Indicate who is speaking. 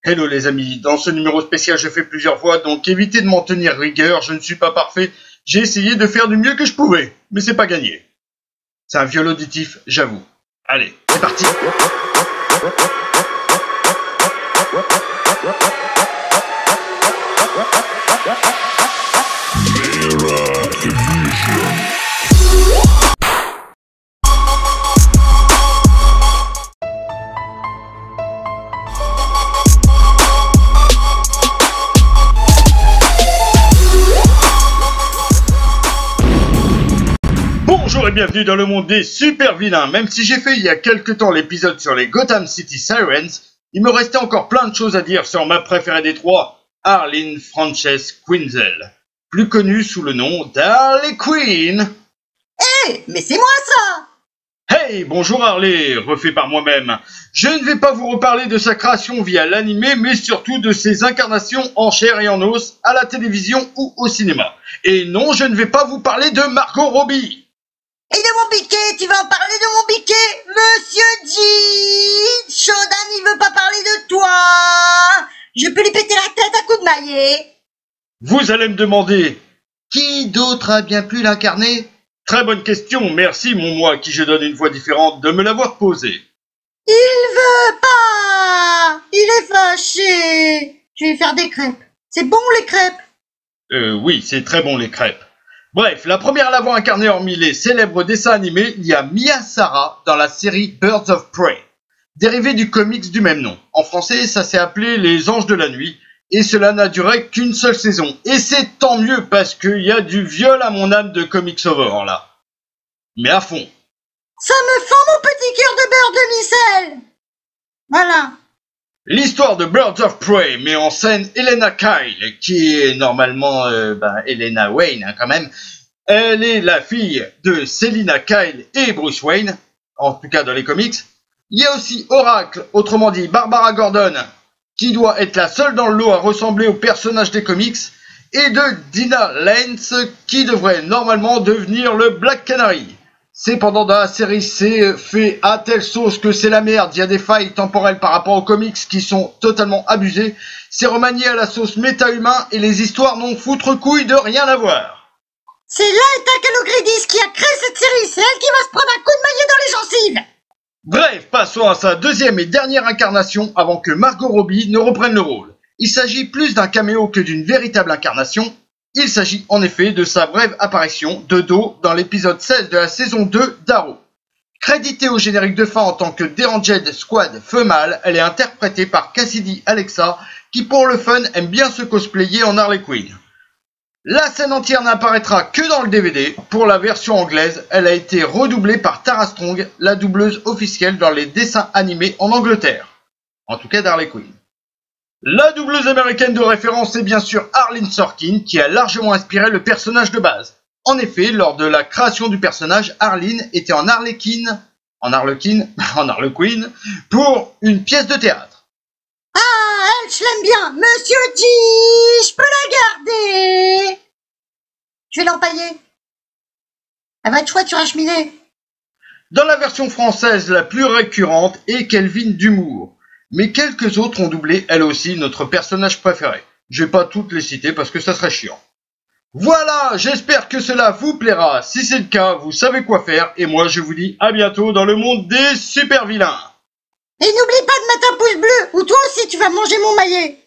Speaker 1: Hello les amis, dans ce numéro spécial je fais plusieurs voix, donc évitez de m'en tenir rigueur, je ne suis pas parfait, j'ai essayé de faire du mieux que je pouvais, mais c'est pas gagné. C'est un viol auditif, j'avoue. Allez, c'est parti. Bonjour et bienvenue dans le monde des super vilains. Même si j'ai fait il y a quelques temps l'épisode sur les Gotham City Sirens, il me restait encore plein de choses à dire sur ma préférée des trois, Arlene Frances Quinzel, plus connue sous le nom d'Harley Quinn.
Speaker 2: Hey, mais c'est moi ça!
Speaker 1: Hey, bonjour Harley, refait par moi-même. Je ne vais pas vous reparler de sa création via l'animé, mais surtout de ses incarnations en chair et en os à la télévision ou au cinéma. Et non, je ne vais pas vous parler de Margot Robbie.
Speaker 2: Et de mon biquet, tu vas en parler de mon biquet? Monsieur G, Shodan, il veut pas parler de toi. Je peux lui péter la tête à coups de maillet.
Speaker 1: Vous allez me demander, qui d'autre a bien pu l'incarner? Très bonne question, merci mon moi qui je donne une voix différente de me l'avoir posée.
Speaker 2: Il veut pas. Il est fâché. Je vais lui faire des crêpes. C'est bon les crêpes?
Speaker 1: Oui, c'est très bon les crêpes. Bref, la première à l'avoir incarné hormis les célèbres dessins animés, il y a Mia Sara dans la série Birds of Prey, dérivée du comics du même nom. En français, ça s'est appelé Les Anges de la Nuit, et cela n'a duré qu'une seule saison. Et c'est tant mieux parce qu'il y a du viol à mon âme de comics over là. Mais à fond.
Speaker 2: Ça me fend mon petit cœur de beurre de micelle. Voilà.
Speaker 1: L'histoire de Birds of Prey met en scène Helena Kyle, qui est normalement Helena Wayne quand même. Elle est la fille de Selina Kyle et Bruce Wayne, en tout cas dans les comics. Il y a aussi Oracle, autrement dit Barbara Gordon, qui doit être la seule dans le lot à ressembler au personnage des comics, et de Dinah Lance, qui devrait normalement devenir le Black Canary. Cependant, dans la série, c'est fait à telle sauce que c'est la merde. Il y a des failles temporelles par rapport aux comics qui sont totalement abusées. C'est remanié à la sauce méta-humain et les histoires n'ont foutre couille de rien à voir.
Speaker 2: C'est Laeta Kalogridis qui a créé cette série. C'est elle qui va se prendre un coup de maillet dans les gencives.
Speaker 1: Bref, passons à sa deuxième et dernière incarnation avant que Margot Robbie ne reprenne le rôle. Il s'agit plus d'un caméo que d'une véritable incarnation. Il s'agit en effet de sa brève apparition de dos dans l'épisode 16 de la saison 2 d'Arrow. Créditée au générique de fin en tant que Deranged Squad femelle, elle est interprétée par Cassidy Alexa, qui pour le fun aime bien se cosplayer en Harley Quinn. La scène entière n'apparaîtra que dans le DVD. Pour la version anglaise, elle a été redoublée par Tara Strong, la doubleuse officielle dans les dessins animés en Angleterre. En tout cas d'Harley Quinn. La doubleuse américaine de référence est bien sûr Arlene Sorkin, qui a largement inspiré le personnage de base. En effet, lors de la création du personnage, Arlene était en Harlequin, pour une pièce de théâtre.
Speaker 2: Ah, elle, je l'aime bien. Monsieur G, je peux la garder. Je vais l'empailler. Elle va être chouette sur la cheminée.
Speaker 1: Dans la version française, la plus récurrente est Kelvin d'humour. Mais quelques autres ont doublé, elle aussi, notre personnage préféré. Je vais pas toutes les citer parce que ça serait chiant. Voilà, j'espère que cela vous plaira. Si c'est le cas, vous savez quoi faire. Et moi, je vous dis à bientôt dans le monde des super vilains.
Speaker 2: Et n'oublie pas de mettre un pouce bleu, ou toi aussi tu vas manger mon maillet.